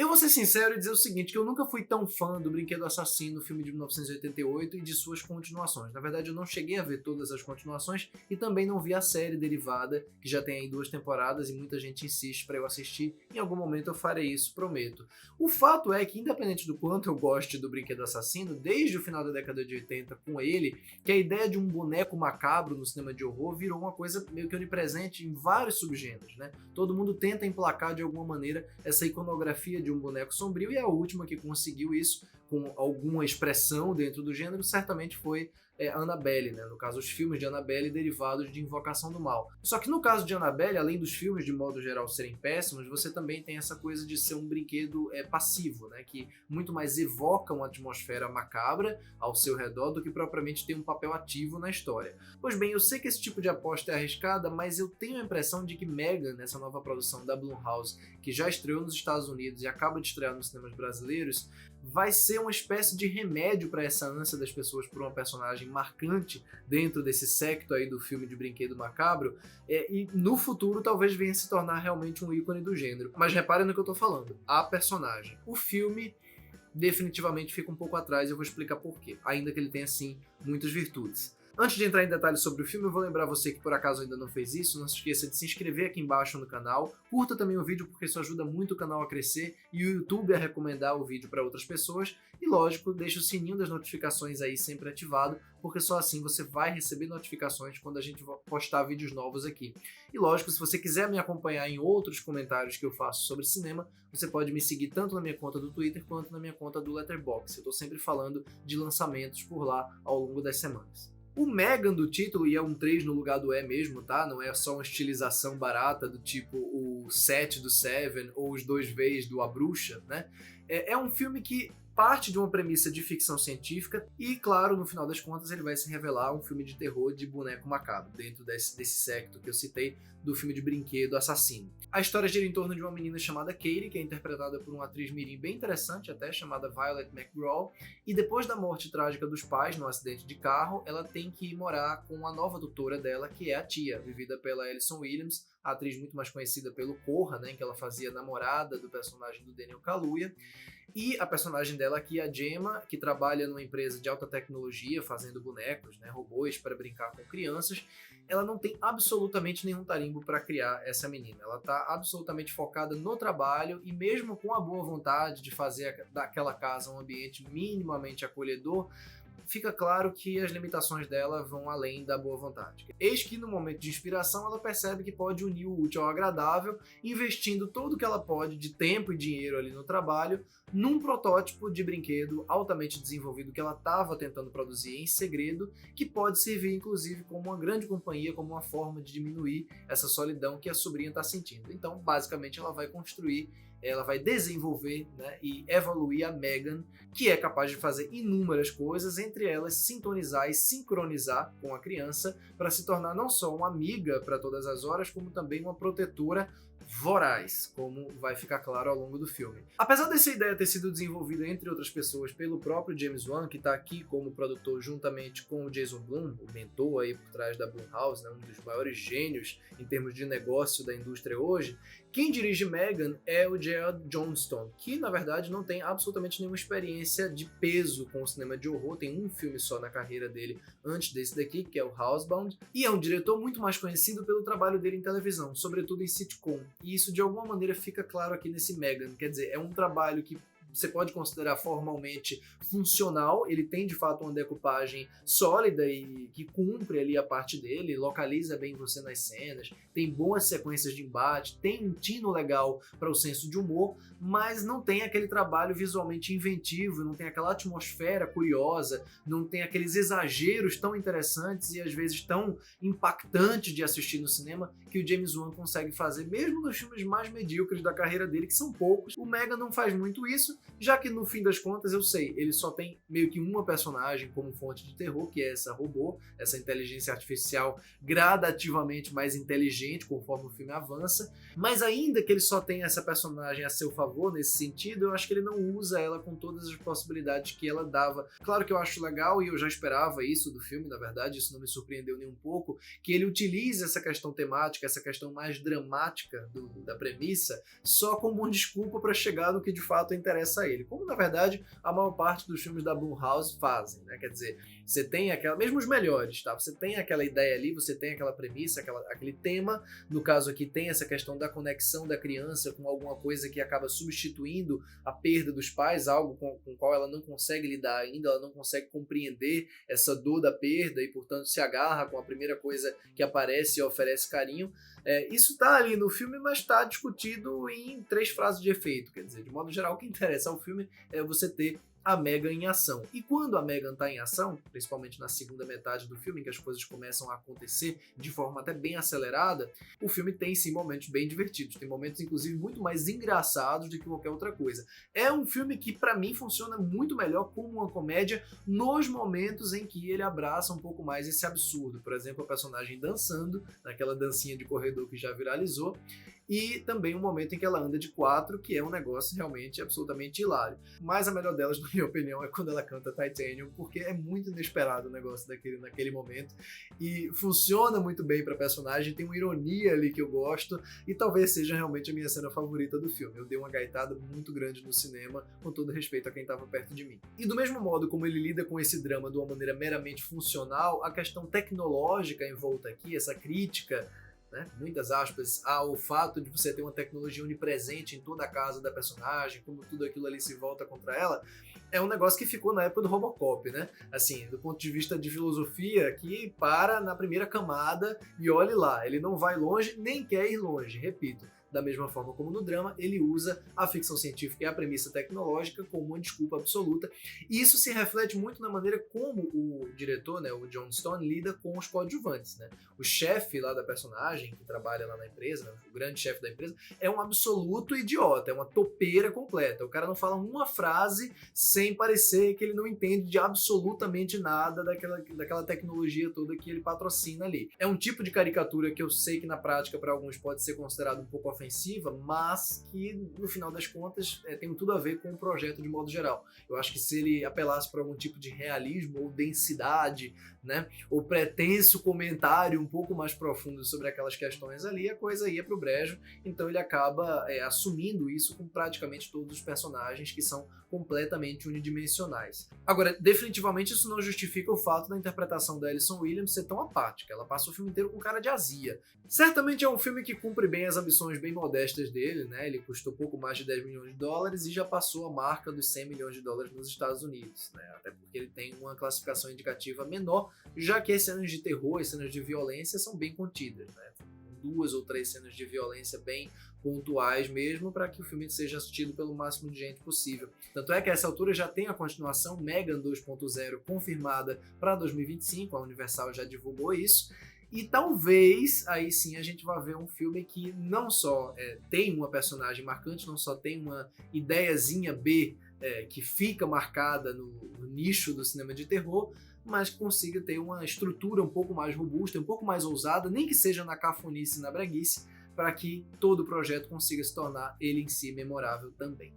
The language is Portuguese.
Eu vou ser sincero e dizer o seguinte, que eu nunca fui tão fã do Brinquedo Assassino, filme de 1988, e de suas continuações. Na verdade, eu não cheguei a ver todas as continuações e também não vi a série derivada, que já tem aí 2 temporadas e muita gente insiste para eu assistir. Em algum momento eu farei isso, prometo. O fato é que, independente do quanto eu goste do Brinquedo Assassino, desde o final da década de 80 com ele, que a ideia de um boneco macabro no cinema de horror virou uma coisa meio que onipresente em vários subgêneros, né? Todo mundo tenta emplacar de alguma maneira essa iconografia de um boneco sombrio, e a última que conseguiu isso com alguma expressão dentro do gênero certamente foi Annabelle, né? No caso, os filmes de Annabelle derivados de Invocação do Mal. Só que no caso de Annabelle, além dos filmes de modo geral serem péssimos, você também tem essa coisa de ser um brinquedo passivo, né? Que muito mais evoca uma atmosfera macabra ao seu redor do que propriamente tem um papel ativo na história. Pois bem, eu sei que esse tipo de aposta é arriscada, mas eu tenho a impressão de que Megan, nessa nova produção da Blumhouse, que já estreou nos Estados Unidos e acaba de estrear nos cinemas brasileiros, vai ser uma espécie de remédio para essa ânsia das pessoas por uma personagem marcante dentro desse séquito aí do filme de brinquedo macabro, e no futuro talvez venha se tornar realmente um ícone do gênero. Mas reparem no que eu tô falando, a personagem. O filme definitivamente fica um pouco atrás e eu vou explicar por quê, ainda que ele tenha sim muitas virtudes. Antes de entrar em detalhes sobre o filme, eu vou lembrar você que por acaso ainda não fez isso, não se esqueça de se inscrever aqui embaixo no canal, curta também o vídeo porque isso ajuda muito o canal a crescer e o YouTube a recomendar o vídeo para outras pessoas, e lógico, deixa o sininho das notificações aí sempre ativado, porque só assim você vai receber notificações quando a gente postar vídeos novos aqui. E lógico, se você quiser me acompanhar em outros comentários que eu faço sobre cinema, você pode me seguir tanto na minha conta do Twitter quanto na minha conta do Letterboxd. Eu estou sempre falando de lançamentos por lá ao longo das semanas. O Megan do título, e é um 3 no lugar do E mesmo, tá? Não é só uma estilização barata do tipo o 7 do Seven ou os 2 Vs do A Bruxa, né? É um filme que parte de uma premissa de ficção científica e, claro, no final das contas ele vai se revelar um filme de terror de boneco macabro, dentro desse séquito que eu citei do filme de brinquedo Assassino. A história gira em torno de uma menina chamada Katie, que é interpretada por uma atriz mirim bem interessante até, chamada Violet McGraw, e depois da morte trágica dos pais num acidente de carro, ela tem que ir morar com a nova tutora dela, que é a tia, vivida pela Alison Williams, a atriz muito mais conhecida pelo Corra, né, em que ela fazia namorada do personagem do Daniel Kaluuya. E a personagem dela aqui, a Gemma, que trabalha numa empresa de alta tecnologia, fazendo bonecos, né, robôs para brincar com crianças, ela não tem absolutamente nenhum tarimbo para criar essa menina. Ela está absolutamente focada no trabalho e mesmo com a boa vontade de fazer daquela casa um ambiente minimamente acolhedor, fica claro que as limitações dela vão além da boa vontade. Eis que no momento de inspiração ela percebe que pode unir o útil ao agradável, investindo todo o que ela pode de tempo e dinheiro ali no trabalho, num protótipo de brinquedo altamente desenvolvido que ela estava tentando produzir em segredo, que pode servir inclusive como uma grande companhia, como uma forma de diminuir essa solidão que a sobrinha está sentindo. Então, basicamente, ela vai desenvolver, né, e evoluir a Megan, que é capaz de fazer inúmeras coisas, entre elas sintonizar e sincronizar com a criança para se tornar não só uma amiga para todas as horas, como também uma protetora voraz, como vai ficar claro ao longo do filme. Apesar dessa ideia ter sido desenvolvida, entre outras pessoas, pelo próprio James Wan, que está aqui como produtor juntamente com o Jason Blum, o mentor aí por trás da Blumhouse, né, um dos maiores gênios em termos de negócio da indústria hoje, quem dirige Megan é o Gerard Johnstone, que na verdade não tem absolutamente nenhuma experiência de peso com o cinema de horror, tem um filme só na carreira dele antes desse daqui, que é o Housebound, e é um diretor muito mais conhecido pelo trabalho dele em televisão, sobretudo em sitcom, e isso de alguma maneira fica claro aqui nesse Megan, quer dizer, é um trabalho que você pode considerar formalmente funcional, ele tem de fato uma decupagem sólida e que cumpre ali a parte dele, localiza bem você nas cenas, tem boas sequências de embate, tem um tino legal para o senso de humor, mas não tem aquele trabalho visualmente inventivo, não tem aquela atmosfera curiosa, não tem aqueles exageros tão interessantes e às vezes tão impactantes de assistir no cinema que o James Wan consegue fazer, mesmo nos filmes mais medíocres da carreira dele, que são poucos. O Megan não faz muito isso, já que no fim das contas, eu sei, ele só tem meio que uma personagem como fonte de terror, que é essa robô, essa inteligência artificial gradativamente mais inteligente conforme o filme avança, mas ainda que ele só tenha essa personagem a seu favor nesse sentido, eu acho que ele não usa ela com todas as possibilidades que ela dava. Claro que eu acho legal, e eu já esperava isso do filme, na verdade, isso não me surpreendeu nem um pouco, que ele utilize essa questão temática, essa questão mais dramática da premissa, só como uma desculpa para chegar no que de fato interessa a ele. Como, na verdade, a maior parte dos filmes da Blumhouse fazem, né? Quer dizer, você tem aquela, mesmo os melhores, tá? Você tem aquela ideia ali, você tem aquela premissa, aquele tema, no caso aqui tem essa questão da conexão da criança com alguma coisa que acaba substituindo a perda dos pais, algo com o qual ela não consegue lidar ainda, ela não consegue compreender essa dor da perda e, portanto, se agarra com a primeira coisa que aparece e oferece carinho. Isso tá ali no filme, mas está discutido em 3 frases de efeito. Quer dizer, de modo geral, o que interessa ao filme é você ter a Megan em ação. E quando a Megan está em ação, principalmente na segunda metade do filme, em que as coisas começam a acontecer de forma até bem acelerada, o filme tem sim momentos bem divertidos, tem momentos inclusive muito mais engraçados do que qualquer outra coisa. É um filme que para mim funciona muito melhor como uma comédia nos momentos em que ele abraça um pouco mais esse absurdo. Por exemplo, a personagem dançando, naquela dancinha de corredor que já viralizou, e também um momento em que ela anda de 4, que é um negócio realmente absolutamente hilário. Mas a melhor delas, na minha opinião, é quando ela canta Titanium, porque é muito inesperado o negócio naquele momento, e funciona muito bem pra personagem, tem uma ironia ali que eu gosto, e talvez seja realmente a minha cena favorita do filme. Eu dei uma gaitada muito grande no cinema, com todo respeito a quem estava perto de mim. E do mesmo modo como ele lida com esse drama de uma maneira meramente funcional, a questão tecnológica em volta aqui, essa crítica, né, muitas aspas, ao fato de você ter uma tecnologia onipresente em toda a casa da personagem, como tudo aquilo ali se volta contra ela, é um negócio que ficou na época do Robocop, né? Assim, do ponto de vista de filosofia, que para na primeira camada e olhe lá, ele não vai longe, nem quer ir longe, repito. Da mesma forma como no drama, ele usa a ficção científica e a premissa tecnológica como uma desculpa absoluta. E isso se reflete muito na maneira como o diretor, né, o Jon Stone, lida com os coadjuvantes. Né? O chefe lá da personagem, que trabalha lá na empresa, né, o grande chefe da empresa, é um absoluto idiota, é uma topeira completa. O cara não fala uma frase sem parecer que ele não entende de absolutamente nada daquela tecnologia toda que ele patrocina ali. É um tipo de caricatura que eu sei que na prática para alguns pode ser considerado um pouco ofensiva, mas que no final das contas tem tudo a ver com o projeto de modo geral. Eu acho que se ele apelasse para algum tipo de realismo ou densidade, né, ou pretenso comentário um pouco mais profundo sobre aquelas questões ali, a coisa ia pro brejo, então ele acaba assumindo isso com praticamente todos os personagens que são completamente unidimensionais. Agora, definitivamente isso não justifica o fato da interpretação da Alison Williams ser tão apática, ela passa o filme inteiro com cara de azia. Certamente é um filme que cumpre bem as ambições bem modestas dele, né? Ele custou pouco mais de 10 milhões de dólares e já passou a marca dos 100 milhões de dólares nos Estados Unidos, né? Até porque ele tem uma classificação indicativa menor, já que as cenas de terror e cenas de violência são bem contidas, né? 2 ou 3 cenas de violência bem pontuais mesmo, para que o filme seja assistido pelo máximo de gente possível. Tanto é que a essa altura já tem a continuação Megan 2.0 confirmada para 2025, a Universal já divulgou isso, e talvez aí sim a gente vá ver um filme que não só tem uma personagem marcante, não só tem uma ideiazinha B que fica marcada no nicho do cinema de terror, mas consiga ter uma estrutura um pouco mais robusta, um pouco mais ousada, nem que seja na cafonice e na breguice, para que todo o projeto consiga se tornar ele em si memorável também.